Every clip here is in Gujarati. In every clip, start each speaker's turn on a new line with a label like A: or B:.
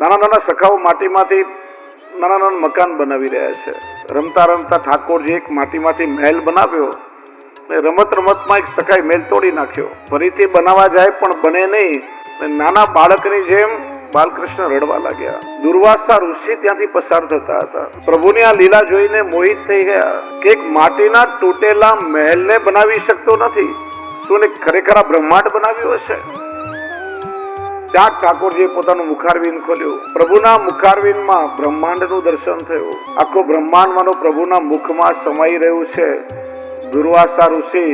A: નાના નાના સખાઓ માટીમાંથી નાના નાના મકાન બનાવી રહ્યા છે. રમતા રમતા ઠાકોરજી એક માટીમાંથી મહેલ બનાવ્યો. રમત રમતમાં એક સખાઈ મહેલ તોડી નાખ્યો. ફરીથી બનાવવા જાય પણ બને નહીં. નાના બાળકની જેમ બાલકૃષ્ણ રડવા લાગ્યા. દુર્વાસા ઋષિ ત્યાંથી પસાર થતા હતા. પ્રભુની આ લીલા જોઈને મોહિત થઈ ગયા કે એક માટીના તૂટેલા મહેલને બનાવી શકતો નથી, શું ને ખરેખર બ્રહ્માંડ બનાવ્યું હશે? ત્યાં ઠાકોરજીએ પોતાનું મુખારવિંદ ખોલ્યું. પ્રભુના મુખારવિંદમાં બ્રહ્માંડનું દર્શન થયું. આખો બ્રહ્માંડમાંનો પ્રભુના મુખમાં સમાઈ રહ્યું છે. દુર્વાસા ઋષિ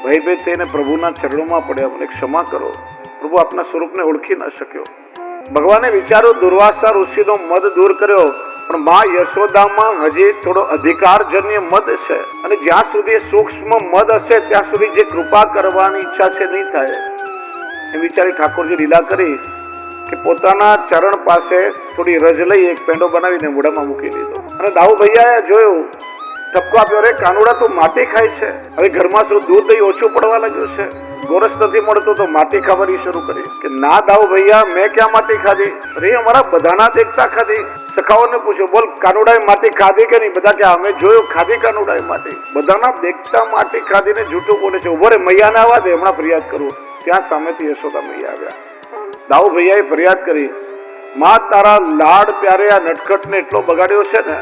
A: ભયભીત થઈને પ્રભુના ચરણોમાં પડ્યા. મને ક્ષમા કરો, પ્રભુ આપના સ્વરૂપને ઓળખી ન શક્યો. ભગવાને વિચાર્યું, દુર્વાસા ઋષિનો મદ દૂર કર્યો, પણ માં યશોદામાં હજી થોડો અધિકારજન્ય મદ છે, અને જ્યાં સુધી સૂક્ષ્મ મદ હશે ત્યાં સુધી જે કૃપા કરવાની ઈચ્છા છે નહીં થાય. એ વિચારી ઠાકોરજી લીલા કરી કે પોતાના ચરણ પાસે થોડી રજ લઈ એક પેંડો બનાવીને મોઢામાં મૂકી દીધો. અને દાઉ ભૈયાએ જોયું, ઠપકો આપ્યો, અરે કાનુડા તું માટી ખાય છે, હવે ઘરમાં શું દૂધ દહીં ઓછું પડવા લાગ્યું છે? ગોરસ નથી મળતો તો માટી ખાવાની શરૂ કરી. કે ના દાઉ ભૈયા, મેં ક્યાં માટી ખાધી? અરે અમારા બધાના દેખતા ખાધી. સખાઓને પૂછ્યું, બોલ કાનુડાએ માટી ખાધી કે નહીં? બધા કે અમે જોયું ખાધી કાનુડાએ માટી. બધાના દેખતા માટી ખાધીને જૂઠું બોલે છે. ઉભો રે, મૈયાને આવવા દે, હમણાં ફરિયાદ કરું. ત્યાં સામેથી યશોદા મૈયા આવ્યા. દાઉ ભૈયાએ ફરિયાદ કરી, માં તારા લાડ પ્યારે આ નટખટને એટલો બગાડ્યો છે ને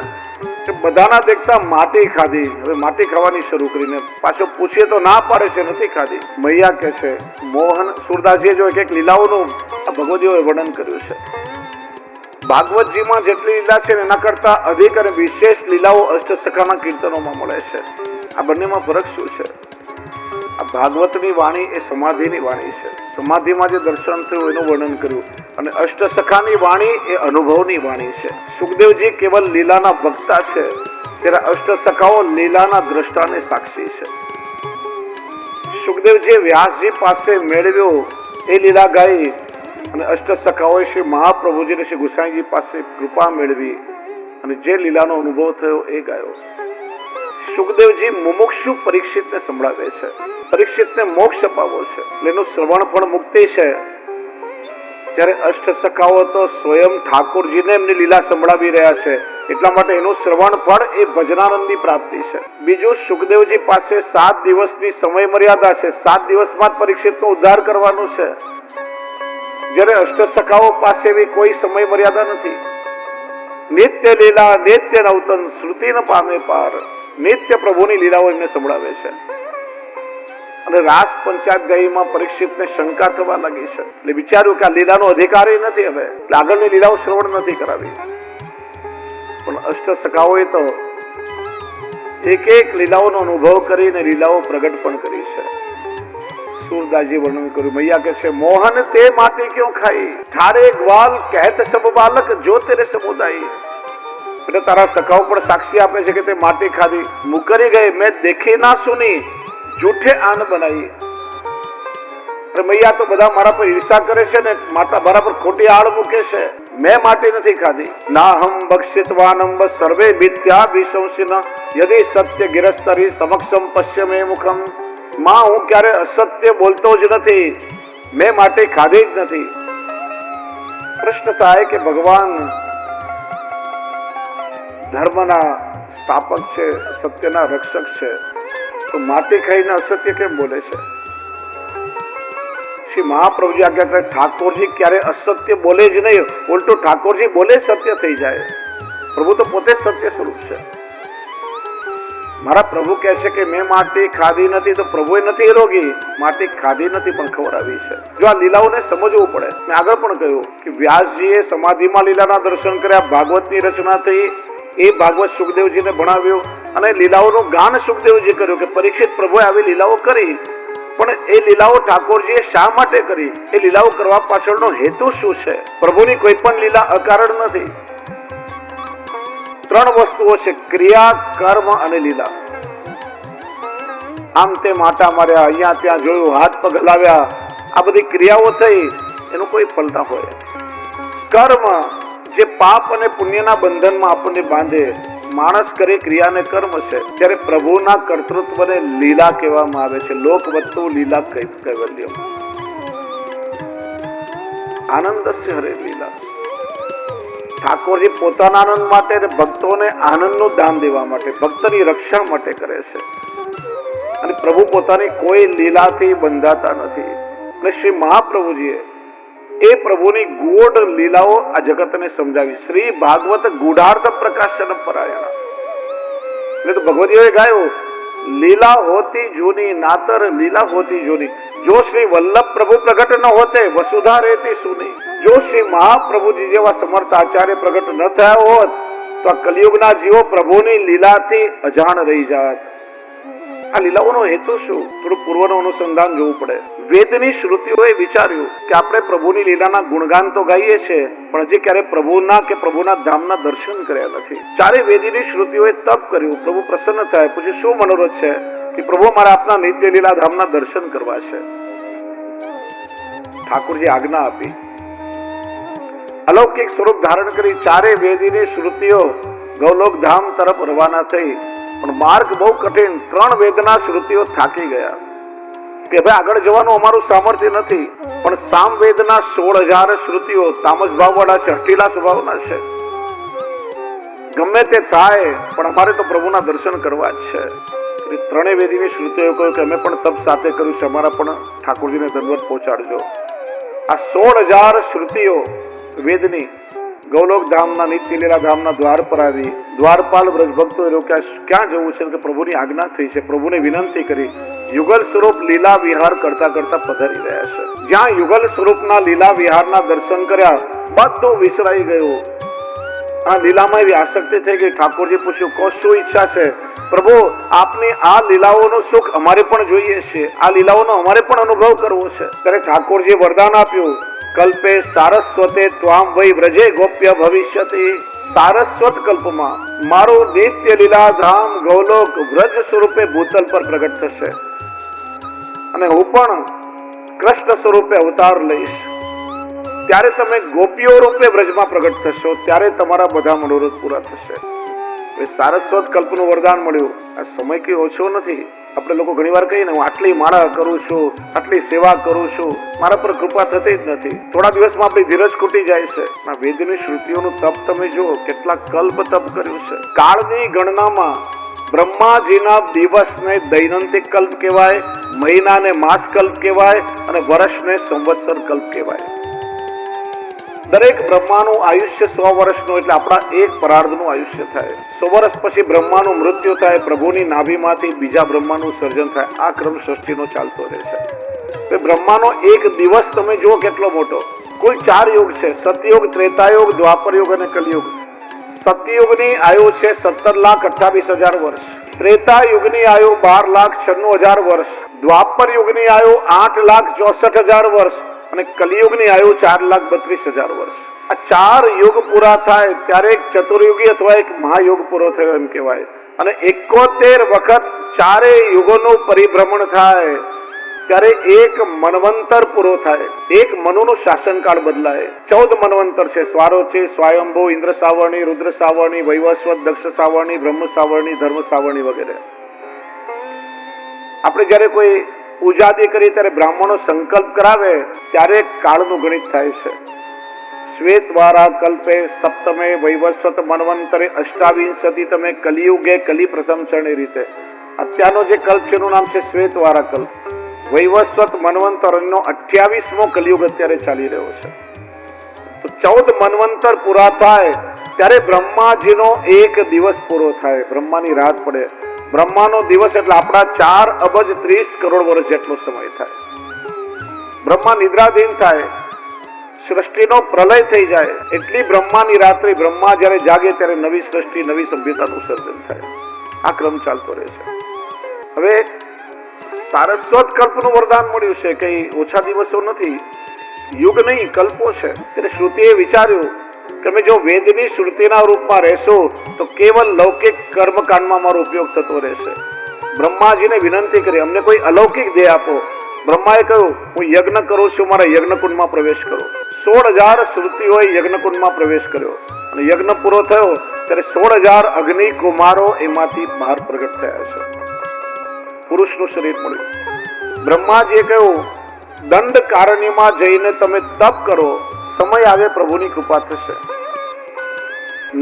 A: કે બધાના દેખતા માટી ખાધી, હવે માટી ખાવાની શરૂ કરીને પાછો પૂછીએ તો ના પાડે છે, નથી ખાધી. મૈયા કે છે, મોહન સુરદાસજીએ જો એક લીલાઓનું ભગવદીઓએ વર્ણન કર્યું છે. ભાગવતજીમાં જેટલી લીલા છે એના કરતા અધિક અને વિશેષ લીલાઓ અષ્ટસખાના કીર્તનોમાં મળે છે. આ બંનેમાં ફરક શું છે? આ ભાગવતની વાણી એ સમાધિની વાણી છે. સમાધિમાં જે દર્શન થયું એનું વર્ણન કર્યું, અને અષ્ટસખાની વાણી એ અનુભવની વાણી છે. સુખદેવજી કેવલ લીલાના વક્તા છે, ત્યારે અષ્ટસખાઓ લીલાના દ્રષ્ટાને સાક્ષી છે. સુખદેવજી વ્યાસજી પાસે મેળવ્યો એ લીલા ગાઈ, અને અષ્ટસખાઓએ શ્રી મહાપ્રભુજી અને શ્રી ગુસાઈજી પાસે કૃપા મેળવી અને જે લીલાનો અનુભવ થયો એ ગાયો. સુખદેવજી મુમુક્ષુ પરીક્ષિતને સંભળાવે છે. પરીક્ષિતને મોક્ષ અપાવો છે, એટલે એનું શ્રવણ પણ મુક્તિ છે. ત્યારે અષ્ટસખાઓ તો સ્વયં ઠાકોરજીને એમની લીલા સંભળાવી રહ્યા છે, એટલા માટે એનું શ્રવણ ફળ એ ભજનાનંદની પ્રાપ્તિ છે. બીજું, સુખદેવજી પાસે 7 દિવસની સમય મર્યાદા છે. 7 દિવસમાં જ પરીક્ષિતનો ઉદ્ધાર કરવાનું છે, જ્યારે અષ્ટસખાઓ પાસે એવી કોઈ સમય મર્યાદા નથી. નિત્ય લીલા નિત્ય નવતન શ્રુતિ ન પામે પાર. નિત્ય પ્રભુની લીલાઓ એમને સંભળાવે છે. અને રાસ પંચાધ્યાયીમાં પરીક્ષિતને શંકા થવા લાગી છે, એટલે વિચાર્યું કે આ લીલાનો અધિકારી નથી, હવે એટલે આગળની લીલાઓ શ્રવણ નથી કરાવી. પણ અષ્ટસખાઓએ તો એક એક લીલાઓનો અનુભવ કરીને લીલાઓ પ્રગટ પણ કરી છે. સુરદાસજી વર્ણન કર્યું. મૈયા કે છે, મોહન તે માટી ક્यों ખાઈ, ઠારે ગ્વાલ કહેત સબ બાલક જો તેરે સમુદાય. એટલે તારા સખાઓ પણ સાક્ષી આપે છે કે તે માટી ખાધી. મુકરી ગઈ મેં દેખી ના સુની, જૂઠે આન બનાવી. અરે મૈયા તો બધા મારા પર ઈર્ષા કરે છે ને માતા મારા પર ખોટી આળ મૂકે છે. મેં માટી નથી ખાધી. ના હમ બક્ષિતવાનમ સર્વે મિથ્યા વિશંસિન યદિ સત્ય ગિરસ્તરી સમક્ષમ પશ્ય મે મુખમ. માં હું ક્યારે અસત્ય બોલતો જ નથી, મેં માટી ખાધી જ નથી. પ્રશ્ન થાય કે ભગવાન ધર્મના સ્થાપક છે, સત્યના રક્ષક છે, તો માટી ખાઈને અસત્ય કેમ બોલે છે? શ્રી મહાપ્રભુજી આજ્ઞા કરે, ઠાકોરજી ક્યારે અસત્ય બોલે જ નહીં, ઉલટું ઠાકોરજી બોલે સત્ય થઈ જાય. પ્રભુ તો પોતે જ સત્ય સ્વરૂપ છે. મારા પ્રભુ કહે છે કે મેં માટી ખાધી નથી, તો પ્રભુએ નથી રોગી, માટી ખાધી નથી પણ ખવડાવી છે. જો આ લીલાઓને સમજવું પડે. મેં આગળ પણ કહ્યું કે વ્યાસજીએ સમાધિમાં લીલાના દર્શન કર્યા, ભાગવતની રચના થઈ, એ ભાગવત સુખદેવજીને ભણાવ્યું, અને લીલાઓનું ગાન સુખદેવજી કર્યું કે પરીક્ષિત પ્રભુએ આવી લીલાઓ કરી. પણ એ લીલાઓ ઠાકોરજીએ શા માટે કરી? એ લીલાઓ કરવા પાછળનો હેતુ શું છે? પ્રભુની કોઈ પણ લીલા અકારણ નથી. 3 વસ્તુઓ છે: ક્રિયા, કર્મ અને લીલા. આમ તે માટા માર્યા, અહીંયા ત્યાં જોયું, હાથ પગ હલાવ્યા, આ બધી ક્રિયાઓ થઈ, એનું કોઈ ફળ ના હોય. કર્મ જે પાપ અને પુણ્યના બંધનમાં આપણને બાંધે. માણસ કરે ક્રિયાને કર્મ છે. ત્યારે પ્રભુના કર્તૃત્વને લીલા કહેવામાં આવે છે. લોકવત્તુ લીલા કૈવલ્યમ. આનંદસ્ય હરે લીલા. ઠાકોરજી પોતાના આનંદ માટે અને ભક્તોને આનંદનું દાન દેવા માટે, ભક્તની રક્ષણ માટે કરે છે. અને પ્રભુ પોતાની કોઈ લીલાથી બંધાતા નથી. અને શ્રી મહાપ્રભુજીએ એ પ્રભુની ગૂઢ લીલાઓ આ જગતને સમજાવી. શ્રી ભાગવત ગૂઢાર્થ પ્રકાશન પરાયણ. એટલે તો ભગવતીઓએ ગાયું, લીલા હોતી જૂની નાતર લીલા હોતી જૂની, જો શ્રી વલ્લભ પ્રભુ પ્રગટ ન હોતે વસુધા રહેતી સુની. જો શ્રી મહાપ્રભુજી જેવા સમર્થ આચાર્ય પ્રગટ ન થયા હોત તો આ કલિયુગના જીવો પ્રભુની લીલાથી અજાણ રહી જાત. આ લીલાઓનો હેતુ શું? થોડું પૂર્વનું અનુસંધાન જોવું પડે. વેદની શ્રુતિઓએ વિચાર્યું કે આપણે પ્રભુની લીલાના ગુણગાન તો ગાઈએ છીએ, પણ હજી ક્યારે પ્રભુના કે પ્રભુના ધામના દર્શન કર્યા નથી. ચારે વેદની શ્રુતિઓએ તપ કર્યું, પ્રભુ પ્રસન્ન થાય. પછી શું મનોરથ છે કે પ્રભુ મારે આપના નિત્ય લીલા ધામના દર્શન કરવા છે. ઠાકોરજી આજ્ઞા આપી, અલૌકિક સ્વરૂપ ધારણ કરી ચારે વેદની શ્રુતિઓ ગૌલોક ધામ તરફ રવાના થઈ. પણ માર્ગ બહુ કઠિન. 3 વેદના શ્રુતિઓ થાકી ગયા કે ભાઈ આગળ જવાનું અમારું સામર્થ્ય નથી. પણ સામવેદના 16,000 શ્રુતિઓ તામસ ભાવવાળા છે, હઠીલા સ્વભાવના છે. ગમે તે થાય પણ અમારે તો પ્રભુના દર્શન કરવા જ છે. ત્રણેય વેદીની શ્રુતિઓ કહ્યું કે અમે પણ તપ સાથે કર્યું છે, અમારા પણ ઠાકોરજીને દંડવત પહોંચાડજો. આ 16,000 શ્રુતિઓ વેદની ગૌલોક ધામના નિત્ય લીલા ધામના દ્વાર પર આવી. દ્વારપાલ બ્રજ ભક્તો રોક્યા, ક્યાં જવું છે? કે પ્રભુની આજ્ઞા થઈ છે. પ્રભુને વિનંતી કરી. યુગલ સ્વરૂપ લીલા વિહાર કરતા કરતા પધારી રહ્યા છે. જ્યાં યુગલ સ્વરૂપના લીલા વિહારના દર્શન કર્યા બધું વિસરાઈ ગયું. આ લીલામાં એવી આસક્તિ થઈ ગઈ. ઠાકોરજી પૂછ્યું, કો શું ઈચ્છા છે? પ્રભુ, આપની આ લીલાઓનું સુખ અમારે પણ જોઈએ છે, આ લીલાઓનો અમારે પણ અનુભવ કરવો છે. ત્યારે ઠાકોરજીએ વરદાન આપ્યું, કલ્પે સારસ્વતે ત્વામ વૈ વ્રજે ગોપ્ય ભવિષ્યતિ. સારસ્વત કલ્પમાં મારું નિત્ય લીલા ધામ ગૌલોક વ્રજ સ્વરૂપે ભૂતલ પર પ્રગટ થશે અને હું પણ કૃષ્ણ સ્વરૂપે અવતાર લઈશ. ત્યારે તમે ગોપીઓ રૂપે વ્રજમાં પ્રગટ થશો, ત્યારે તમારા બધા મનોરથ પૂરા થશે. સારસ્વત કલ્પનું વરદાન મળ્યું. આ સમય કઈ ઓછો નથી. આપણે લોકો ઘણી વાર કહીએ ને, હું આટલી માળા કરું છું, આટલી સેવા કરું છું, મારા પર કૃપા થતી જ નથી. થોડા દિવસમાં આપણી ધીરજ ખૂટી જાય છે. આ વેદની શ્રુતિઓનું તપ તમે જુઓ, કેટલા કલ્પ તપ કર્યું છે. કાળની ગણનામાં બ્રહ્માજીના દિવસને દૈનંતિક કલ્પ કહેવાય, મહિનાને માસ કલ્પ કહેવાય અને વર્ષને સંવત્સર કલ્પ કહેવાય. દરેક બ્રહ્માનું આયુષ્ય 100 વર્ષનું, એટલે આપણા એક પરાર્ધનું આયુષ્ય થાય. 100 વર્ષ પછી બ્રહ્માનું મૃત્યુ થાય, પ્રભુની નાભીમાંથી બીજા બ્રહ્માનું સર્જન થાય. આ ક્રમ સૃષ્ટિનો ચાલતો રહેશે. બ્રહ્માનો એક દિવસ તમે જુઓ કેટલો મોટો. કુલ 4 યુગ છે: સતયુગ, ત્રેતાયુગ, દ્વાપર યુગ અને કલયુગ. સતયુગની આયુ છે 17,28,000 વર્ષ. ત્રેતા યુગની આયુ 12,96,000 વર્ષ. દ્વાપર યુગની આયુ 8,64,000 વર્ષ અને કલિયુગની આયુ 4,32,000 વર્ષ. આ 4 યુગ પૂરા થાય ત્યારે એક ચતુર્યુગી અથવા એક મહાયુગ પૂરો થયો એમ કહેવાય. અને 71 વખત 4 યુગોનું પરિભ્રમણ થાય ત્યારે એક મન્વંતર પૂરો થાય. એક મનુનું શાસનકાળ બદલાય. 14 મન્વંતર છે: સ્વારોચી, સ્વયંભૂ, ઇન્દ્ર સાવરણી, રુદ્ર સાવરણી, વૈવસ્વત, દક્ષ સાવરણી, બ્રહ્મ સાવરણી, ધર્મ સાવરણી વગેરે. આપણે જયારે કોઈ પૂજાદી કરી ત્યારે બ્રાહ્મણો સંકલ્પ કરાવે ત્યારે કાળનું ગણિત થાય છે. શ્વેત વારા કલ્પે સપ્તમે વૈવસ્વત મન્વંતરે અષ્ટાવિંશતિ તમે કલિયુગે કલી પ્રથમ ચરણી રીતે. અત્યારનો જે કલ્પ છે એનું નામ છે શ્વેત વારા કલ્પ. વૈવસ્વત મન્વંતરનો 28મો કલિયુગ અત્યારે ચાલી રહ્યો છે. તો 14 મન્વંતર પૂરા થાય ત્યારે બ્રહ્માજીનો એક દિવસ પૂરો થાય. બ્રહ્માની રાત પડે. બ્રહ્માનો દિવસ એટલે આપણા 4 અબજ 30 કરોડ વર્ષ જેટલો સમય થાય. બ્રહ્મા નિદ્રાધીન થાય, સૃષ્ટિનો પ્રલય થઈ જાય. એટલી બ્રહ્માની રાત્રિ. બ્રહ્મા જ્યારે જાગે ત્યારે નવી સૃષ્ટિ, નવી સભ્યતાનું સર્જન થાય. આ ક્રમ ચાલતો રહે છે. હવે સારસ્વત કલ્પનું વરદાન મળ્યું છે. કઈ ઓછા દિવસો નથી, યુગ નહીં, કલ્પો છે. ત્યારે શ્રુતિએ વિચાર્યું કે અમે જો વેદની શ્રુતિના રૂપમાં રહેશો તો કેવલ લૌકિક કર્મકાંડમાં મારો ઉપયોગ થતો રહેશે. બ્રહ્માજીને વિનંતી કરી, અમને કોઈ અલૌકિક દેહ આપો. બ્રહ્માએ કહ્યું, હું યજ્ઞ કરું છું, મારા યજ્ઞકુંડમાં પ્રવેશ કરો. 16,000 શ્રુતિઓએ યજ્ઞકુંડમાં પ્રવેશ કર્યો અને યજ્ઞ પૂરો થયો ત્યારે 16,000 અગ્નિ કુમારો એમાંથી બહાર પ્રગટ થયા છે. પુરુષનું શરીર મળ્યું. બ્રહ્માજીએ કહ્યું, દંડ કારણીમાં જઈને તમે તપ કરો, સમય આવે પ્રભુની કૃપા થશે.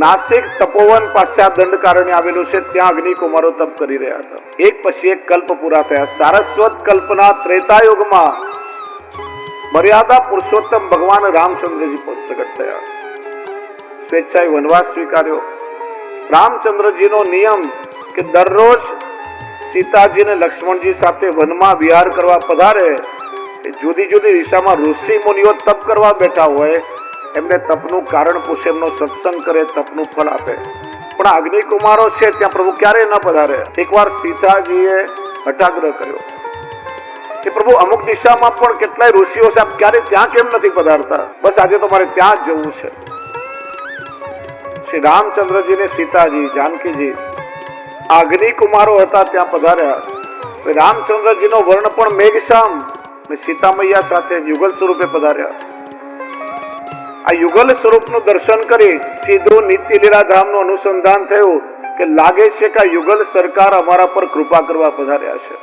A: નાસિક તપોવન પાસે આ દંડકારણ્ય આવેલું છે, ત્યાં અગ્નિકુમારો તપ કરી રહ્યા હતા. એક પછી એક કલ્પ પૂરા થયા. સારસ્વત કલ્પના ત્રેતાયુગમાં મર્યાદા પુરુષોત્તમ ભગવાન રામચંદ્રજી પ્રગટ થયા. સ્વેચ્છાએ વનવાસ સ્વીકાર્યો. રામચંદ્રજીનો નિયમ કે દરરોજ સીતાજી અને લક્ષ્મણજી સાથે વનમાં વિહાર કરવા પધારે. જુદી જુદી દિશામાં ઋષિ મુનિઓ તપ કરવા બેઠા હોય, એમને તપનું કારણ પૂછે, એમનો સત્સંગ કરે, તપનું ફળ આપે. પણ અગ્નિકુમારો છે ત્યાં પ્રભુ ક્યારેય ન પધારે. એકવાર સીતાજીએ હઠાગ્રહ કર્યો કે પ્રભુ અમુક દિશામાં પણ કેટલાય ઋષિઓ છે, આપ ક્યારે ત્યાં કેમ નથી પધારતા? બસ આજે તો મારે ત્યાં જ જવું છે. શ્રી રામચંદ્રજી ને સીતાજી, જાનકીજી અગ્નિકુમારો હતા ત્યાં પધાર્યા. રામચંદ્રજીનો વર્ણ પણ મેઘશ્યામ, સીતા મૈયા સાથે યુગલ સ્વરૂપે પધાર્યા. આ યુગલ સ્વરૂપનું દર્શન કરી સીધું નિત્ય લીલા ધામનું અનુસંધાન થયું કે લાગે છે કે આ યુગલ સરકાર અમારા પર કૃપા કરવા પધાર્યા છે.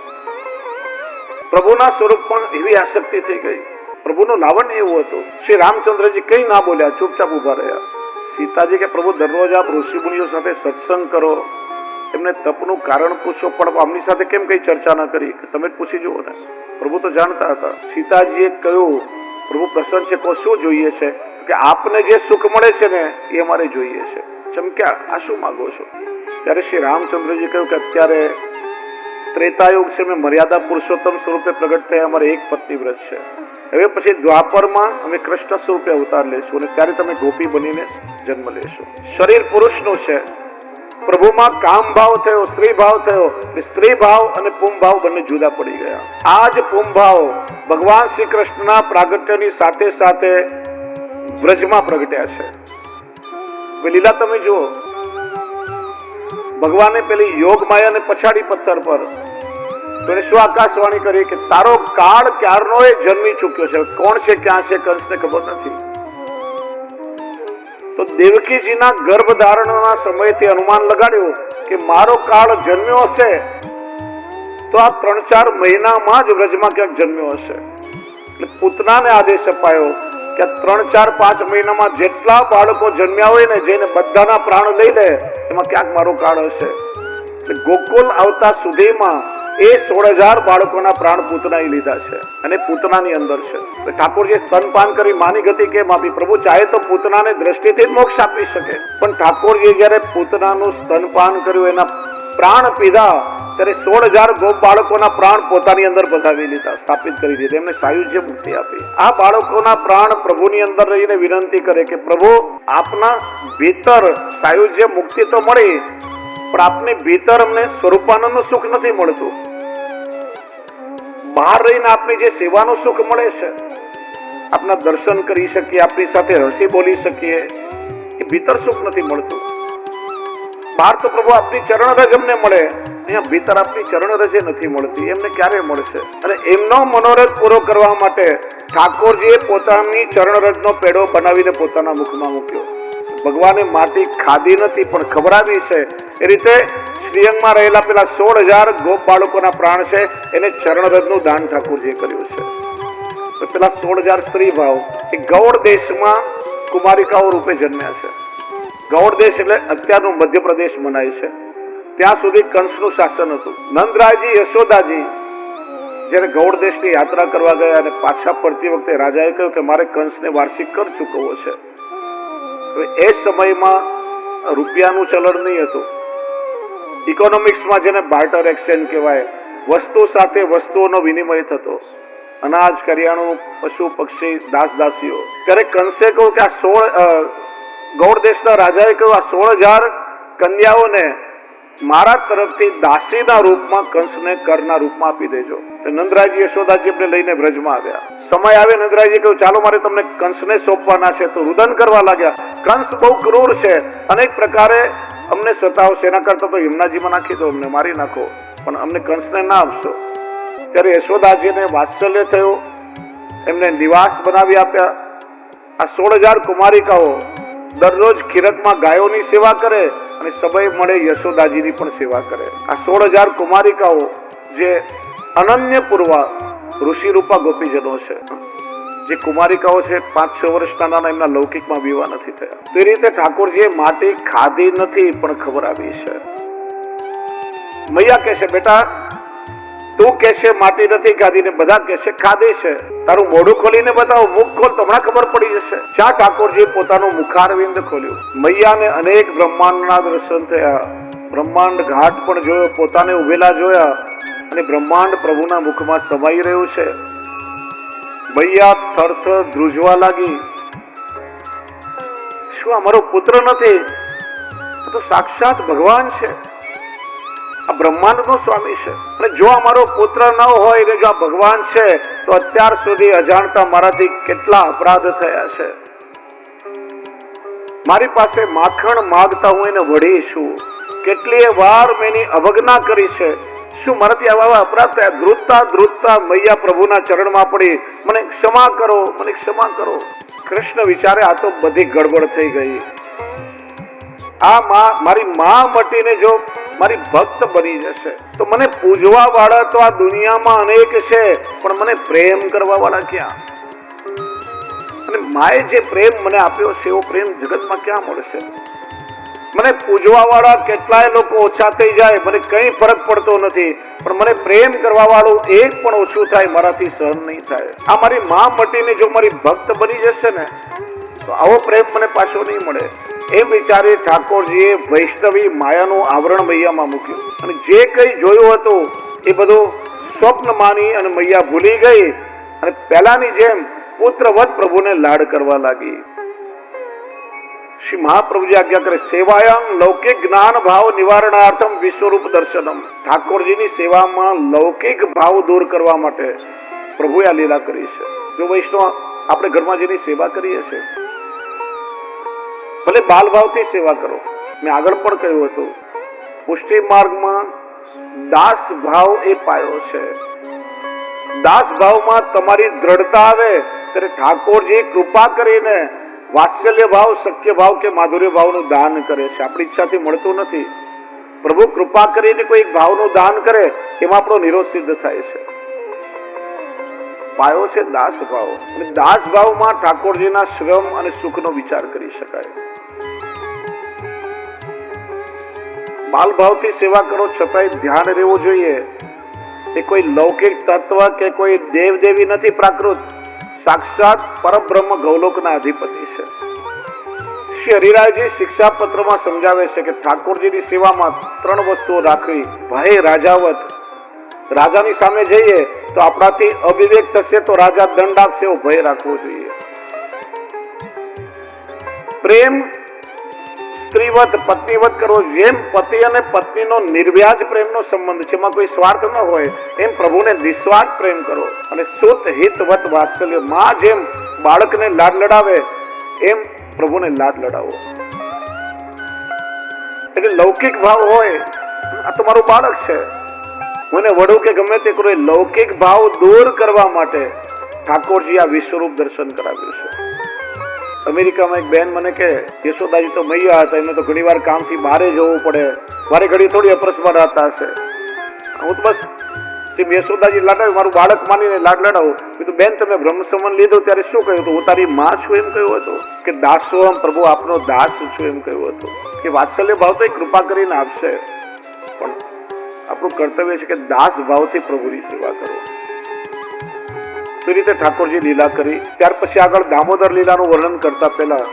A: પ્રભુના સ્વરૂપ પણ એવી આસક્તિ થઈ ગઈ. પ્રભુનું લાવણ્ય એવું હતું. શ્રી રામચંદ્રજી કઈ ના બોલ્યા, ચૂપચાપ ઉભા રહ્યા. સીતાજી કે પ્રભુ દરરોજ આપ ઋષિ મુનિઓ સાથે સત્સંગ કરો, એમને તપનું કારણ પૂછો, પણ આમની સાથે કેમ કઈ ચર્ચા ન કરી? તમે જ પૂછી જુઓ ને. પ્રભુ તો જાણતા હતા. સીતાજીએ કહ્યું, પ્રભુ પ્રસન્ન છે, કો શું જોઈએ છે? કે આપને જે સુખ મળે છે ને એ અમારે જોઈએ છે. ચમક્યા, આ શું માંગો છો? ત્યારે શ્રી રામચંદ્રજી કહ્યું કે અત્યારે ત્રેતાયુગ છે, મેં મર્યાદા પુરુષોત્તમ સ્વરૂપે પ્રગટ થયા, અમારે એક પત્ની વ્રત છે. હવે પછી દ્વાપરમાં અમે કૃષ્ણ સ્વરૂપે અવતાર લેશું અને ત્યારે તમે ગોપી બનીને જન્મ લેશો. શરીર પુરુષનું છે, પ્રભુમાં કામ ભાવ થયો, સ્ત્રી ભાવ થયો. સ્ત્રી ભાવ અને પુમ ભાવ બંને જુદા પડી ગયા. આ જ પુમ ભાવ ભગવાન શ્રી કૃષ્ણના પ્રાગટ્યની સાથે સાથે બ્રજમાં પ્રગટ્યા છે. લીલા તમે જુઓ, ભગવાને પેલી યોગ માયાને પછાડી પથ્થર પર, તો એને શું આકાશવાણી કરી કે તારો કાળ ક્યારનો એ જન્મી ચૂક્યો છે, કોણ છે, ક્યાં છે, કંસને ખબર નથી. તો દેવકીજીના ગર્ભધારણના સમયથી અનુમાન લગાડ્યું કે મારો કાળ જન્મ્યો હશે તો આ 3-4 મહિનામાં જ વ્રજમાં ક્યાંક જન્મ્યો હશે. એટલે પૂતનાને આદેશ અપાયો કે 3-4-5 મહિનામાં જેટલા બાળકો જન્મ્યા હોય ને, જઈને બધાના પ્રાણ લઈ લે, એમાં ક્યાંક મારો કાળ હશે. એટલે ગોકુલ આવતા સુધીમાં એ 16,000 બાળકોના પ્રાણ પૂતનાએ લીધા છે અને પૂતનાની અંદર છે. ઠાકોરજી સ્તનપાન કરી માની ગતિ કેમ આપી? પ્રભુ ચાહે તો પૂતનાને દ્રષ્ટિથી જ મોક્ષ આપી શકે, પણ ઠાકોરજી જયારે પૂતનાનું સ્તનપાન કર્યું, એના પ્રાણ પીધા, ત્યારે 16,000 ગોપ બાળકોના પ્રાણ પોતાની અંદર બધાવી લીધા, સ્થાપિત કરી દીધા, એમને સાયુજ્ય મુક્તિ આપી. આ બાળકોના પ્રાણ પ્રભુની અંદર રહીને વિનંતી કરે કે પ્રભુ આપના ભીતર સાયુજ્ય મુક્તિ તો મળી, પણ આપની ભીતર અમને સ્વરૂપાનંદનું સુખ નથી મળતું. બહાર રહીને આપની જે સેવાનું સુખ મળે છે, આપના દર્શન કરી શકીએ, આપની સાથે હસી બોલી શકીએ, એ ભીતર સુખ નથી મળતું. બહાર તો પ્રભુ આપની ચરણ રજ અમને મળે, અહીંયા ભીતર આપની ચરણ રજે નથી મળતી. એમને ક્યારે મળશે? અને એમનો મનોરથ પૂરો કરવા માટે ઠાકોરજીએ પોતાની ચરણ રજનો પેડો બનાવીને પોતાના મુખમાં મૂક્યો. ભગવાને માટી ખાધી નથી પણ ખવડાવી છે. એ રીતે શ્રીઅંગમાં રહેલા પેલા 16,000 ગોપ બાળકોના પ્રાણ છે, એને ચરણરજનું દાન ઠાકોરજીએ કર્યું છે. તો પેલા 16,000 સ્ત્રી ભાવ એ ગૌડ દેશમાં કુમારિકાઓ રૂપે જન્મ્યા છે. ગૌડ દેશ એટલે અત્યારનું મધ્યપ્રદેશ મનાય છે. ત્યાં સુધી કંસનું શાસન હતું. નંદરાયજી, યશોદાજી જયારે ગૌડ દેશની યાત્રા કરવા ગયા અને પાછા ફરતી વખતે રાજાએ કહ્યું કે મારે કંસને વાર્ષિક કર ચૂકવવો છે. એ સમયમાં રૂપિયાનું ચલણ નહીં હતું. ઇકોનોમિક્સમાં જેને બાર્ટર એક્સચેન્જ કહેવાય, વસ્તુ સાથે વસ્તુઓનો વિનિમય થતો, અનાજ, કરિયાણું, પશુ પક્ષી, દાસ દાસીઓ. ત્યારે કંસે કહ્યું કે આ ગૌડ દેશના રાજાએ કહ્યું આ 16,000 કન્યાઓને મારા તરફથી દાસીના રૂપમાં કંસને કરના રૂપમાં આપી દેજો. નંદરાયજી, યશોદાજી એમને લઈને બ્રજમાં આવ્યા. સમય આવે, નંદરાયજી કહ્યું ચાલો મારે તમને કંસને સોંપવાના છે. તો રુદન કરવા લાગ્યા, કંસ બહુ ક્રૂર છે, અનેક પ્રકારે અમને સતાવશે, એના કરતા તો યમુનાજીમાં નાખી દો, અમને મારી નાખો, પણ અમને કંસને ના આપશો. ત્યારે યશોદાજીને વાત્સલ્ય થયું, એમને નિવાસ બનાવી આપ્યા. આ 16,000 કુમારિકાઓ દરરોજ ખીરકમાં ગાયોની સેવા કરે અને સમય મળે યશોદાજીની પણ સેવા કરે. આ 16,000 કુમારિકાઓ જે અનન્ય પૂર્વા ઋષિ રૂપા ગોપીજનો છે. જે કુમારિકાઓ છે 5-6 વર્ષના નાના એમના લૌકિકમાં વિવાહ નથી થયા. તે રીતે ઠાકોરજીએ માટી ખાધી નથી પણ ખબર આવી છે. મૈયા કહેશે બેટા તું કહેશે માટી નથી ખાધી ને બધા કહેશે ખાધી છે, તારું મોઢું ખોલીને બતાવો, મુખ ખોલ તો હમણાં ખબર પડી જશે. જ્યાં ઠાકોરજીએ પોતાનું મુખારવિંદ ખોલ્યું, મૈયાને અનેક બ્રહ્માંડના દર્શન થયા, બ્રહ્માંડ ઘાટ પણ જોયો, પોતાને ઉભેલા જોયા અને બ્રહ્માંડ પ્રભુના મુખમાં સમાઈ રહ્યું છે. મૈયા થરથર ધ્રુજવા લાગી, શું આ મારો પુત્ર નથી? આ તો સાક્ષાત ભગવાન છે, આ બ્રહ્માંડનો સ્વામી છે. અને જો આ મારો પુત્ર ન હોય ને જો આ ભગવાન છે તો અત્યાર સુધી અજાણતા મારાથી કેટલા અપરાધ થયા છે. મારી પાસે માખણ માંગતા હું એને વળી છું, કેટલીય વાર મેં એની અવજ્ઞા કરી છે, શું મારાથી આવા અપરાધ થયા? ધ્રુજતા ધ્રુજતા મૈયા પ્રભુના ચરણમાં પડી, મને ક્ષમા કરો, મને ક્ષમા કરો. કૃષ્ણ વિચારે આ તો બધી ગડબડ થઈ ગઈ. આ મારી માં મટીને જો મારી ભક્ત બની જશે તો મને પૂજવા વાળા તો આ દુનિયામાં અનેક છે, પણ મને પ્રેમ કરવા વાળા ક્યાં? અને માએ જે પ્રેમ મને આપ્યો છે એવો પ્રેમ જગતમાં ક્યાં મળશે? મને પૂજવા વાળા કેટલાય લોકો ઓછા થઈ જાય, મને કઈ ફરક પડતો નથી, પણ મને પ્રેમ કરવા વાળું એક પણ ઓછું થાય મારાથી સહન નહીં થાય. આ મારી માં મટીને જો મારી ભક્ત બની જશે ને તો આવો પ્રેમ મને પાછો નહીં મળે. એમ વિચારી ઠાકોરજીએ વૈષ્ણવી માયાનું આવરણ મૈયામાં મૂક્યું અને જે કઈ જોયું હતું એ બધું સ્વપ્ન માની અને મૈયા ભૂલી ગઈ અને પહેલાની જેમ પુત્રવત પ્રભુને લાડ કરવા લાગી. શ્રી મહાપ્રભુજી આજ્ઞા કરે, સેવાયામ લૌકિક જ્ઞાન ભાવ નિવારણાર્થમ વિશ્વરૂપ દર્શનમ. ઠાકોરજીની સેવામાં લૌકિક ભાવ દૂર કરવા માટે પ્રભુએ આ લીલા કરી છે. જો વૈષ્ણવ આપણે ઘરમાં જેની સેવા કરીએ છીએ, ભલે બાલ ભાવથી સેવા કરો. મેં આગળ પણ કહ્યું હતું, પુષ્ટિ માર્ગમાં દાસ ભાવ એ પાયો છે. દાસ ભાવમાં તમારી દ્રઢતા આવે ત્યારે ઠાકોરજી કૃપા કરીને વાત્સલ્ય ભાવ, શક્ય ભાવ કે માધુર્ય ભાવનું દાન કરે છે. આપણી ઈચ્છાથી મળતું નથી. પ્રભુ કૃપા કરીને કોઈ ભાવનું દાન કરે એમાં આપણો નિરોધ સિદ્ધ થાય છે. પાયો છે દાસ ભાવ, અને દાસ ભાવમાં ઠાકોરજીના શ્રમ અને સુખનો વિચાર કરી શકાય. બાલ ભાવથી સેવા કરો છતાંય ધ્યાન રહેવું જોઈએ એ કોઈ લૌકિક તત્વ કે કોઈ દેવ દેવી નથી, પ્રાકૃત સાક્ષાત પરબ્રહ્મ ગૌલોકના અધિપતિ છે. શ્રી હરિરાયજી શિક્ષાપત્રમાં સમજાવે છે કે ઠાકોરજીની સેવામાં 3 વસ્તુઓ રાખવી. ભય રાજાવત, રાજાની સામે જઈએ તો આપણાથી અવિવેક થશે તો રાજા દંડ આપશે એવો ભય રાખવો જોઈએ. પ્રેમ સ્ત્રીવત, પત્નીવત કરવો. જેમ પતિ અને પત્નીનો નિર્વ્યાજ પ્રેમનો સંબંધ છે, એમાં કોઈ સ્વાર્થ ન હોય, એમ પ્રભુને નિસ્વાર્થ પ્રેમ કરો. અને સુત હિતવત વાત્સલ્ય, માં જેમ બાળકને લાડ લડાવે એમ પ્રભુને લાડ લડાવો. એટલે લૌકિક ભાવ હોય, આ તો મારું બાળક છે, હું એને વડું કે ગમે તે કરું, લૌકિક ભાવ દૂર કરવા માટે ઠાકોરજી આ વિશ્વરૂપ દર્શન કરાવ્યું છે. અમેરિકામાં એક બેન મને કે યશોદાજી તો મૈયા હતા, એમને તો ઘણી વાર કામથી બહાર જવું પડે, વારે ઘડી થોડી અપરસમાં રહેતા હશે. હું તો બસ યશોદાજી લાડાવી, મારું બાળક માનીને લાડ લડાવું. કીધું બેન તમે બ્રહ્મ સંબંધ લીધું ત્યારે શું કહ્યું હતું? હું તારી માં છું એમ કહ્યું હતું, કે દાસોહમ પ્રભુ આપનો દાસ છું એમ કહ્યું હતું. કે વાત્સલ્ય ભાવ તો કૃપા કરીને આપશે, પણ આપણું કર્તવ્ય છે કે દાસ ભાવથી પ્રભુની સેવા કરો. તો રીતે ઠાકોરજી લીલા કરી. ત્યાર પછી આગળ દામોદર લીલાનું વર્ણન કરતા પહેલા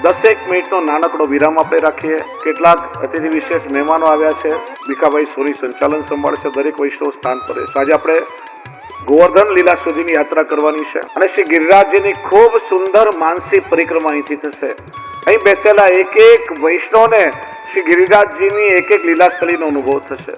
A: 10 મિનિટનો નાનકડો વિરામ આપણે રાખીએ. કેટલાક અતિથિ વિશેષ મહેમાનો આવ્યા છે. ભીખાભાઈ સોરી સંચાલન સંભાળશે. દરેક વૈષ્ણવ સ્થાન પર છે. આજે આપણે ગોવર્ધન લીલા સુધીની યાત્રા કરવાની છે અને શ્રી ગિરિરાજજીની ખૂબ સુંદર માનસી પરિક્રમા અહીંથી થશે. અહીં બેસેલા એક એક વૈષ્ણવને શ્રી ગિરિરાજજીની એક એક લીલાસ્થળીનો અનુભવ થશે.